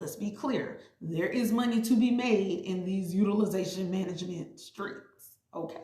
let's be clear. There is money to be made in these utilization management streets, okay?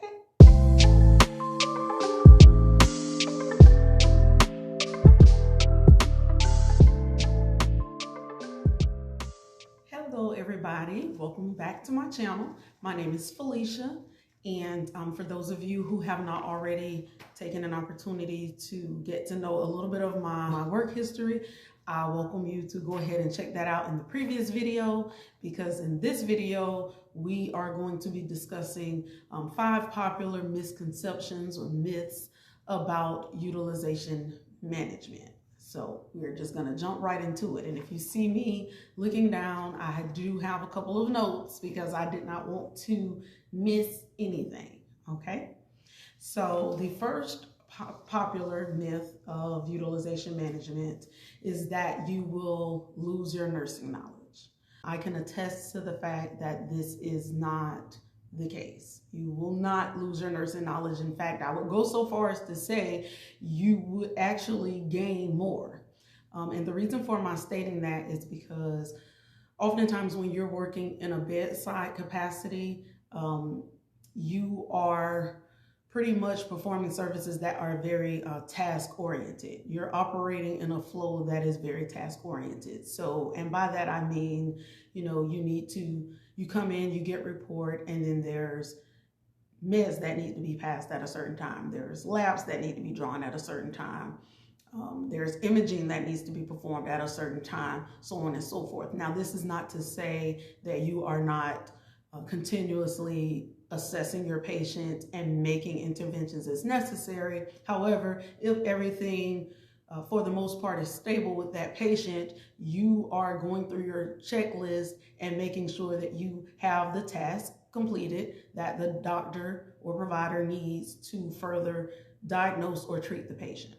Hello, everybody. Welcome back to my channel. My name is Felicia. And for those of you who have not already taken an opportunity to get to know a little bit of my work history, I welcome you to go ahead and check that out in the previous video, because in this video, we are going to be discussing 5 popular misconceptions or myths about utilization management. So we're just going to jump right into it. And if you see me looking down, I do have a couple of notes because I did not want to miss anything. Okay. So the first popular myth of utilization management is that you will lose your nursing knowledge. I can attest to the fact that this is not the case. You will not lose your nursing knowledge. In fact, I would go so far as to say you would actually gain more. And the reason for my stating that is because oftentimes when you're working in a bedside capacity, you are pretty much performing services that are very task-oriented. You're operating in a flow that is very task-oriented. So, and by that I mean, you come in, you get report, and then there's meds that need to be passed at a certain time. There's labs that need to be drawn at a certain time. There's imaging that needs to be performed at a certain time, so on and so forth. Now, this is not to say that you are not continuously assessing your patient and making interventions as necessary. However, if everything for the most part is stable with that patient, you are going through your checklist and making sure that you have the task completed that the doctor or provider needs to further diagnose or treat the patient.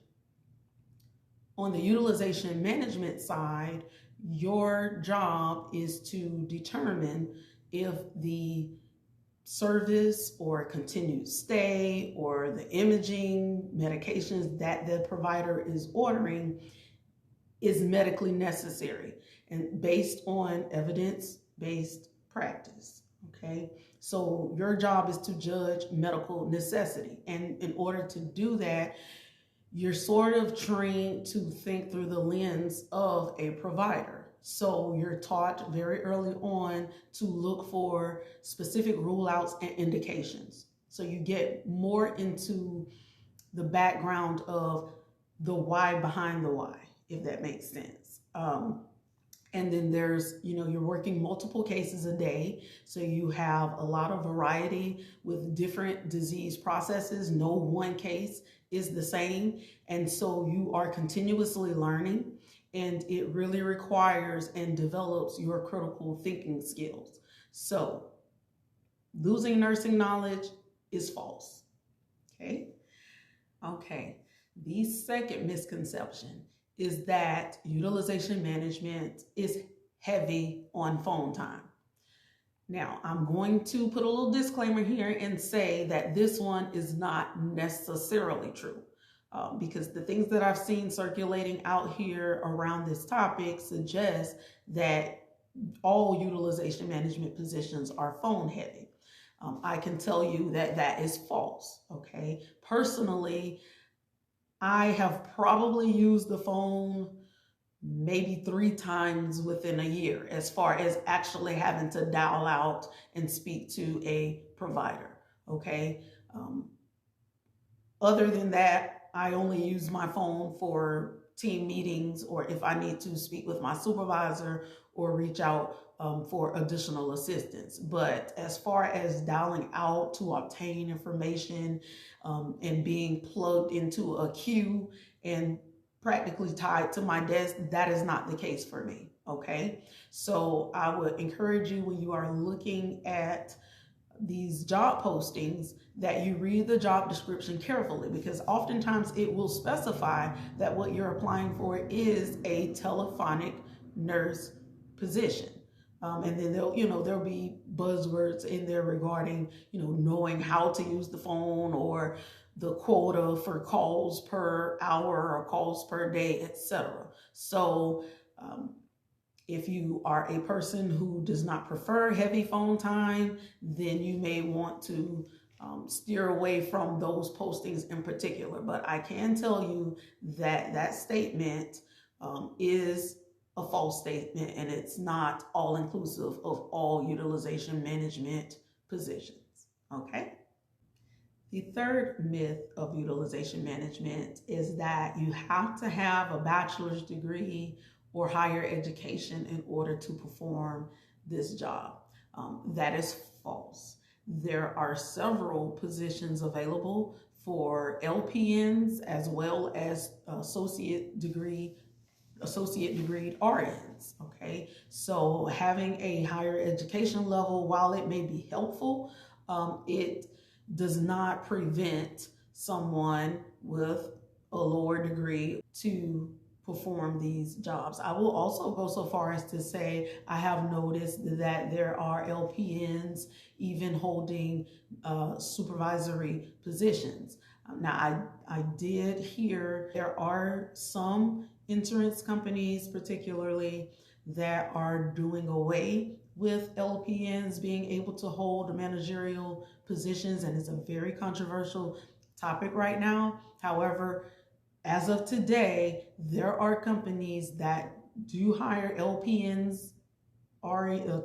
On the utilization management side, your job is to determine if the service or continued stay or the imaging medications that the provider is ordering is medically necessary and based on evidence-based practice. Okay, so your job is to judge medical necessity, and in order to do that, you're sort of trained to think through the lens of a provider. So you're taught very early on to look for specific rule outs and indications. So you get more into the background of the why behind the why, if that makes sense. And then there's, you're working multiple cases a day. So you have a lot of variety with different disease processes. No one case is the same. And so you are continuously learning, and it really requires and develops your critical thinking skills. So losing nursing knowledge is false. Okay. The second misconception is that utilization management is heavy on phone time. Now, I'm going to put a little disclaimer here and say that this one is not necessarily true, because the things that I've seen circulating out here around this topic suggest that all utilization management positions are phone heavy. I can tell you that that is false, okay? Personally, I have probably used the phone maybe 3 times within a year as far as actually having to dial out and speak to a provider, okay? Other than that, I only use my phone for team meetings or if I need to speak with my supervisor or reach out for additional assistance. But as far as dialing out to obtain information and being plugged into a queue and practically tied to my desk, that is not the case for me, okay? So I would encourage you, when you are looking at these job postings, that you read the job description carefully, because oftentimes it will specify that what you're applying for is a telephonic nurse position. And then there'll be buzzwords in there regarding, knowing how to use the phone or the quota for calls per hour or calls per day, etc. So If you are a person who does not prefer heavy phone time, then you may want to steer away from those postings in particular. But I can tell you that that statement is a false statement, and it's not all inclusive of all utilization management positions. Okay. The third myth of utilization management is that you have to have a bachelor's degree or higher education in order to perform this job. That is false. There are several positions available for LPNs as well as associate degreed RNs. Okay, so having a higher education level, while it may be helpful, it does not prevent someone with a lower degree to perform these jobs. I will also go so far as to say I have noticed that there are LPNs even holding supervisory positions. Now, I did hear there are some insurance companies particularly that are doing away with LPNs being able to hold managerial positions, and it's a very controversial topic right now. However, as of today, there are companies that do hire LPNs,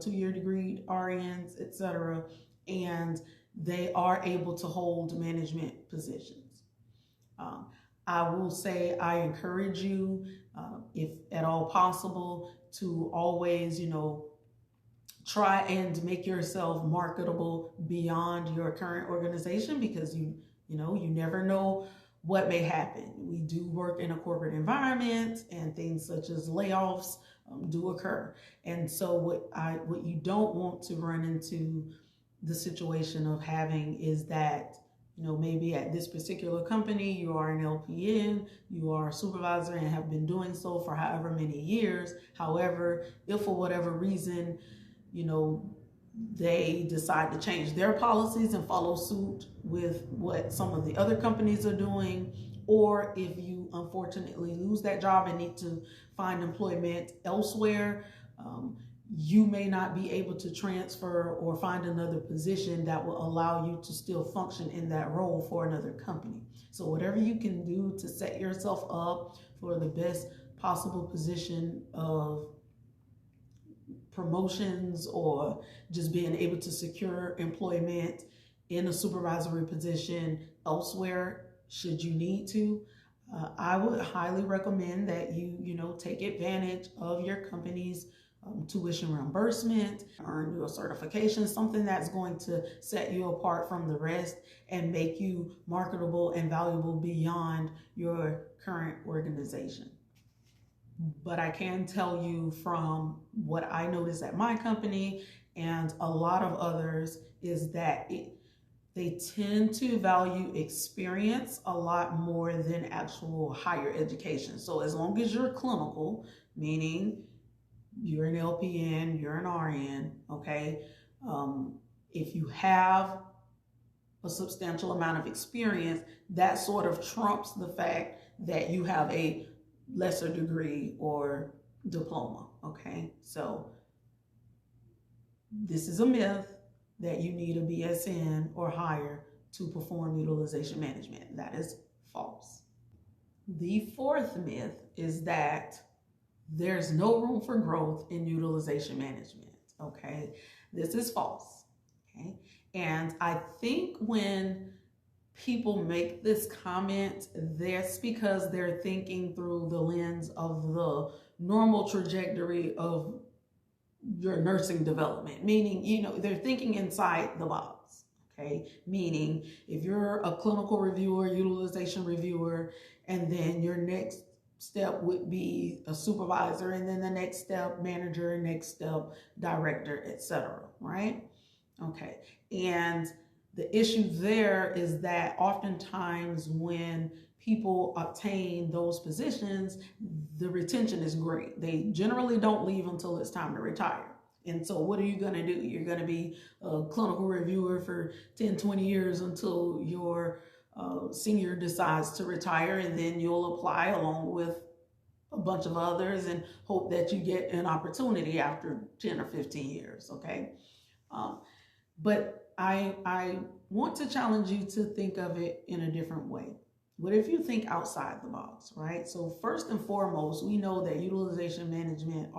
two-year degree RNs, etc., and they are able to hold management positions. I will say I encourage you, if at all possible, to always, try and make yourself marketable beyond your current organization, because you never know what may happen. We do work in a corporate environment, and things such as layoffs do occur. And so what you don't want to run into the situation of having is that, maybe at this particular company, you are an LPN, you are a supervisor and have been doing so for however many years. However, if for whatever reason, they decide to change their policies and follow suit with what some of the other companies are doing, or if you unfortunately lose that job and need to find employment elsewhere, you may not be able to transfer or find another position that will allow you to still function in that role for another company. So whatever you can do to set yourself up for the best possible position of promotions or just being able to secure employment in a supervisory position elsewhere should you need to, I would highly recommend that you take advantage of your company's tuition reimbursement, earn your certification, something that's going to set you apart from the rest and make you marketable and valuable beyond your current organization. But I can tell you from what I noticed at my company and a lot of others is that they tend to value experience a lot more than actual higher education. So as long as you're clinical, meaning you're an LPN, you're an RN, okay? If you have a substantial amount of experience, that sort of trumps the fact that you have a lesser degree or diploma, okay? So this is a myth that you need a BSN or higher to perform utilization management. That is false. The fourth myth is that there's no room for growth in utilization management, okay? This is false, okay? And I think when people make this comment, that's because they're thinking through the lens of the normal trajectory of your nursing development, meaning, they're thinking inside the box, okay? Meaning if you're a clinical reviewer, utilization reviewer, and then your next step would be a supervisor, and then the next step manager, next step director, etc., right? Okay, and the issue there is that oftentimes when people obtain those positions, the retention is great. They generally don't leave until it's time to retire. And so what are you going to do? You're going to be a clinical reviewer for 10, 20 years until your senior decides to retire, and then you'll apply along with a a bunch of others and hope that you get an opportunity after 10 or 15 years, okay? But I want to challenge you to think of it in a different way. What if you think outside the box, right? So first and foremost, we know that utilization management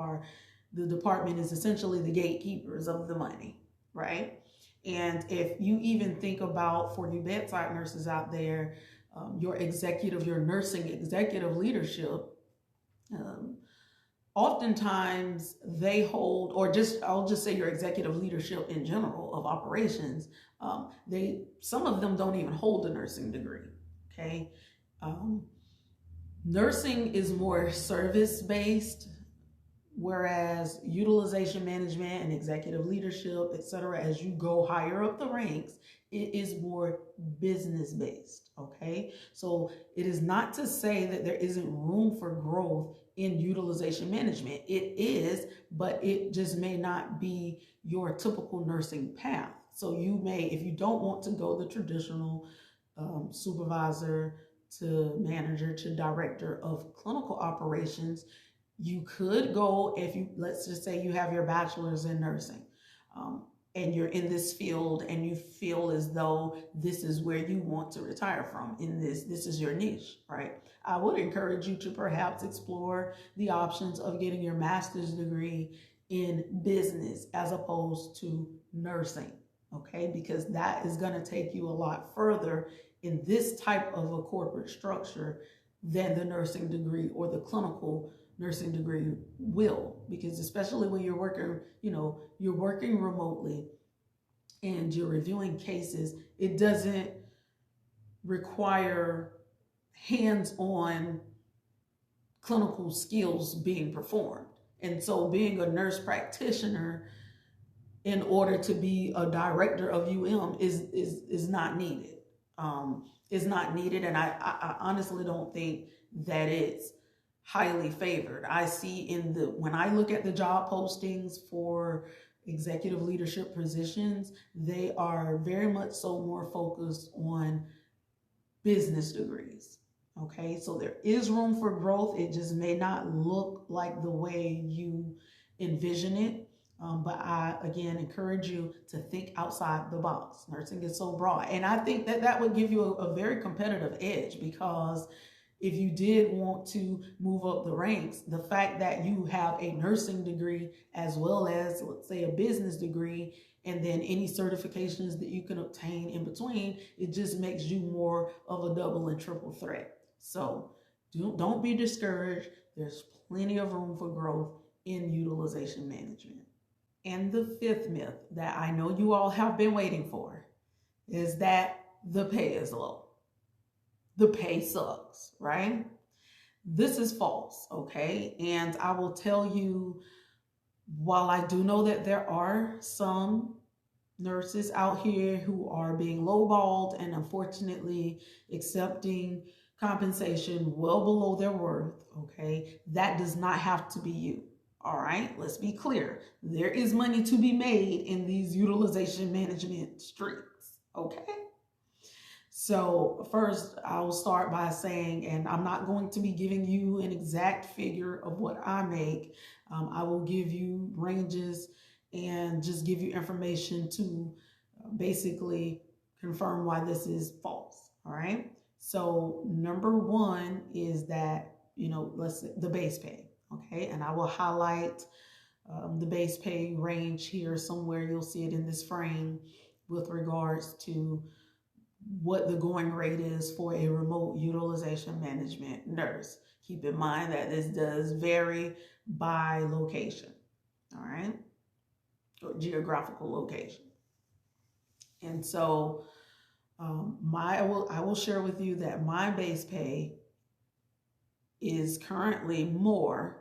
the department is essentially the gatekeepers of the money, right? And if you even think about, for you bedside nurses out there, your nursing executive leadership, oftentimes they hold, I'll just say your executive leadership in general of operations, some of them don't even hold a nursing degree, okay? Nursing is more service-based, whereas utilization management and executive leadership, etc., as you go higher up the ranks, it is more business-based, okay? So it is not to say that there isn't room for growth in utilization management. It is, but it just may not be your typical nursing path. So you may, if you don't want to go the traditional supervisor to manager to director of clinical operations, you could go, let's just say you have your bachelor's in nursing, and you're in this field and you feel as though this is where you want to retire from, this is your niche, right? I would encourage you to perhaps explore the options of getting your master's degree in business as opposed to nursing, okay? Because that is going to take you a lot further in this type of a corporate structure than the nursing degree or the clinical nursing degree will, because especially when you're working, you're working remotely and you're reviewing cases, it doesn't require hands-on clinical skills being performed. And so being a nurse practitioner in order to be a director of UM is not needed. Is not needed, and I honestly don't think that it's highly favored. I see when I look at the job postings for executive leadership positions, they are very much so more focused on business degrees. Okay, so there is room for growth. It just may not look like the way you envision it. But I, again, encourage you to think outside the box. Nursing is so broad. And I think that would give you a very competitive edge, because if you did want to move up the ranks, the fact that you have a nursing degree as well as, let's say, a business degree, and then any certifications that you can obtain in between, it just makes you more of a double and triple threat. So don't be discouraged. There's plenty of room for growth in utilization management. And the fifth myth that I know you all have been waiting for is that the pay is low. The pay sucks, right? This is false, okay? And I will tell you, while I do know that there are some nurses out here who are being lowballed and unfortunately accepting compensation well below their worth, okay, that does not have to be you. All right, let's be clear. There is money to be made in these utilization management streets, okay? So first, I'll start by saying, and I'm not going to be giving you an exact figure of what I make. I will give you ranges and just give you information to basically confirm why this is false, all right? So number one is that, let's say the base pay. Okay, and I will highlight the base pay range here somewhere. You'll see it in this frame with regards to what the going rate is for a remote utilization management nurse. Keep in mind that this does vary by location, all right, or geographical location. And so I will share with you that my base pay is currently more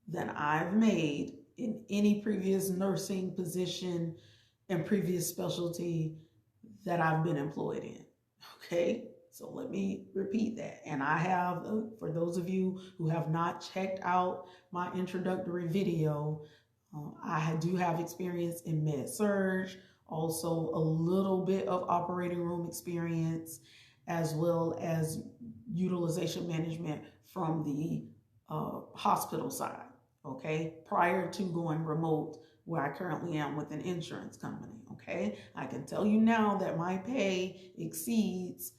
than I've made in any previous nursing position and previous specialty that I've been employed in. Okay, so let me repeat that. And I have, for those of you who have not checked out my introductory video, I do have experience in med-surg, also a little bit of operating room experience, as well as utilization management from the hospital side, okay, prior to going remote where I currently am with an insurance company, okay? I can tell you now that my pay exceeds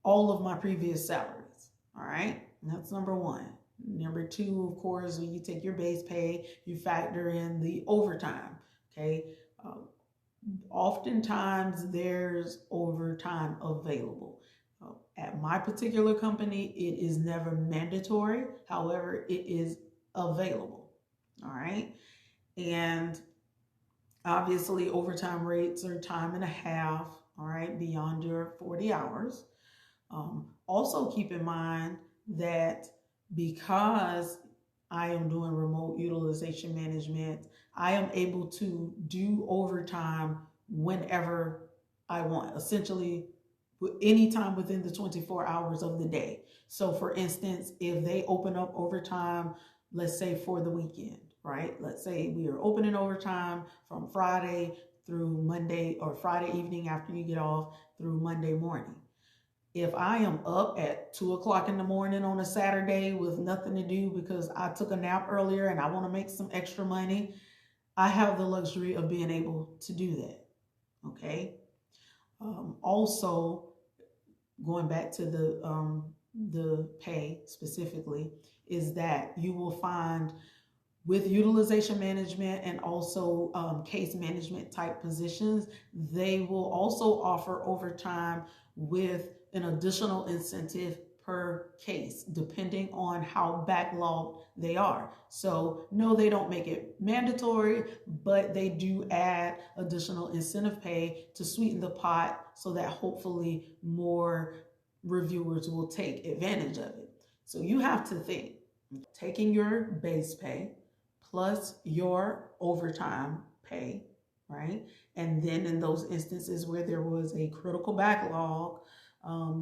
all of my previous salaries, all right? And that's number one. Number two, of course, when you take your base pay, you factor in the overtime, okay? Oftentimes there's overtime available. At my particular company, it is never mandatory. However, it is available. All right. And obviously, overtime rates are time and a half. All right. Beyond your 40 hours. Also, keep in mind that because I am doing remote utilization management, I am able to do overtime whenever I want, essentially anytime within the 24 hours of the day. So for instance, if they open up overtime, let's say for the weekend, right? Let's say we are opening overtime from Friday through Monday, or Friday evening after you get off through Monday morning. If I am up at 2 o'clock in the morning on a Saturday with nothing to do because I took a nap earlier and I want to make some extra money, I have the luxury of being able to do that. Okay. Also, going back to the pay specifically, is that you will find with utilization management and also case management type positions, they will also offer overtime with an additional incentive per case, depending on how backlogged they are. So no, they don't make it mandatory, but they do add additional incentive pay to sweeten the pot so that hopefully more reviewers will take advantage of it. So you have to think, taking your base pay plus your overtime pay, right? And then in those instances where there was a critical backlog,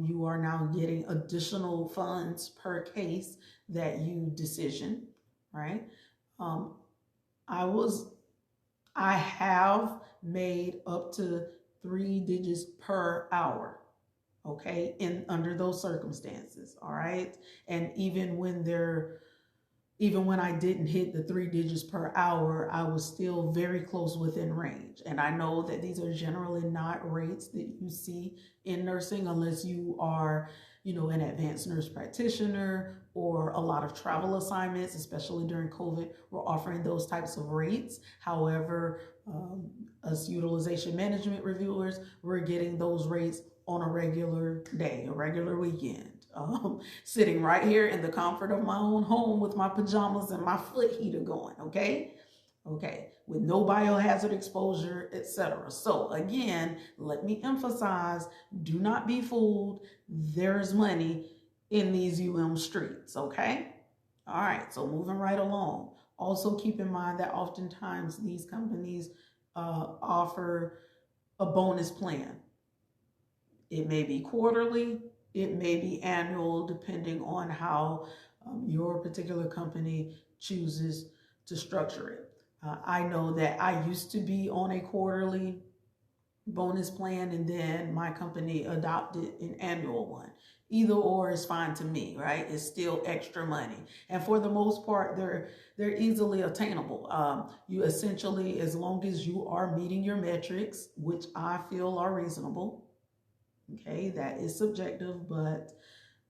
you are now getting additional funds per case that you decision, right? I have made up to 3 digits per hour, okay, in under those circumstances, all right? And even when I didn't hit the 3 digits per hour, I was still very close within range. And I know that these are generally not rates that you see in nursing unless you are, an advanced nurse practitioner or a lot of travel assignments, especially during COVID, we're offering those types of rates. However, us utilization management reviewers, we're getting those rates on a regular day, a regular weekend. Sitting right here in the comfort of my own home with my pajamas and my foot heater going, okay? Okay, with no biohazard exposure, etc. So again, let me emphasize, do not be fooled. There's money in these streets, okay? All right, so moving right along. Also keep in mind that oftentimes these companies offer a bonus plan. It may be quarterly, it may be annual, depending on how your particular company chooses to structure it. I know that I used to be on a quarterly bonus plan, and then my company adopted an annual one. Either or is fine to me, right? It's still extra money. And for the most part, they're easily attainable. You essentially, as long as you are meeting your metrics, which I feel are reasonable, okay, that is subjective, but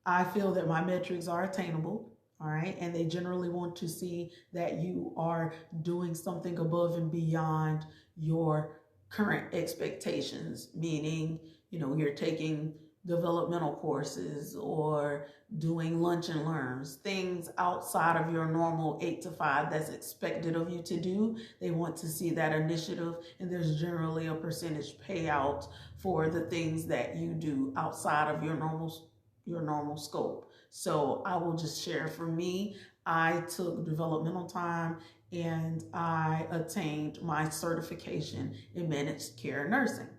I feel that my metrics are attainable, all right? And they generally want to see that you are doing something above and beyond your current expectations, meaning, you're taking developmental courses or doing lunch and learns, things outside of your normal 8 to 5 that's expected of you to do. They want to see that initiative, and there's generally a percentage payout for the things that you do outside of your normal scope. So I will just share, for me, I took developmental time and I attained my certification in managed care nursing.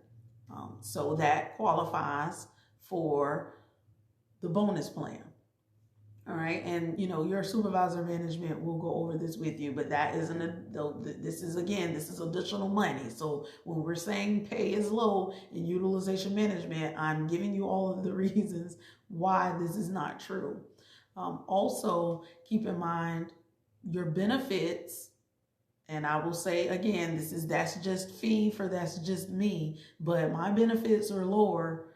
So that qualifies for the bonus plan. All right. And, your supervisor management will go over this with you, but that isn't this is additional money. So when we're saying pay is low in utilization management, I'm giving you all of the reasons why this is not true. Also, keep in mind your benefits. And I will say again, that's just fee for that's just me, but my benefits are lower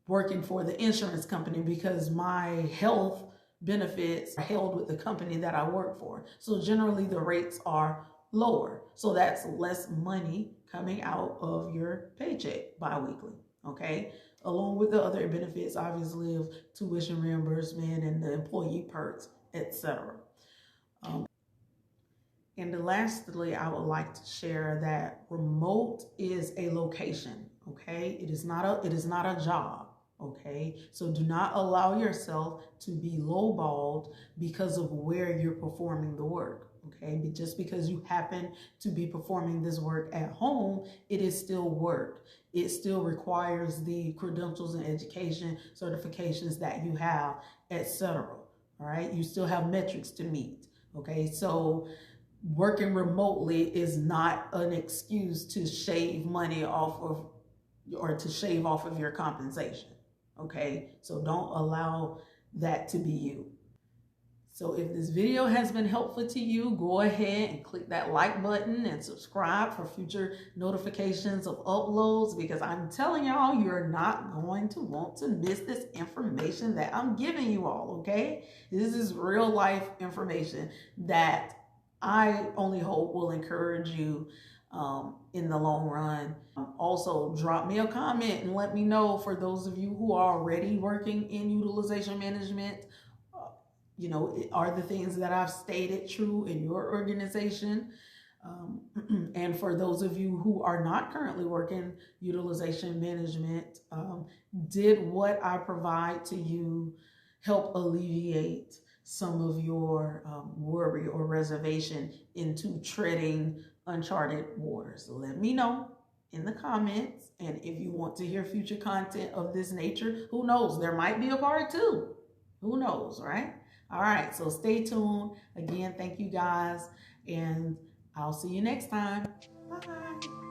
working for the insurance company because my health benefits are held with the company that I work for. So generally the rates are lower. So that's less money coming out of your paycheck biweekly, okay? Along with the other benefits, obviously, of tuition reimbursement and the employee perks, etc. And lastly, I would like to share that remote is a location, okay? It is not a job, okay? So do not allow yourself to be lowballed because of where you're performing the work, okay? But just because you happen to be performing this work at home, it is still work. It still requires the credentials and education certifications that you have, etc. All right? You still have metrics to meet, okay? So working remotely is not an excuse to shave money off of or to shave off of your compensation. Okay, so don't allow that to be you. So if this video has been helpful to you, go ahead and click that like button and subscribe for future notifications of uploads, because I'm telling y'all, you're not going to want to miss this information that I'm giving you all, okay? This is real life information that I only hope will encourage you in the long run. Also, drop me a comment and let me know, for those of you who are already working in utilization management, are the things that I've stated true in your organization? And for those of you who are not currently working utilization management, did what I provide to you help alleviate some of your worry or reservation into treading uncharted waters? So let me know in the comments. And if you want to hear future content of this nature, who knows, there might be a part 2. Who knows, right? All right, so stay tuned. Again, thank you guys, and I'll see you next time. Bye.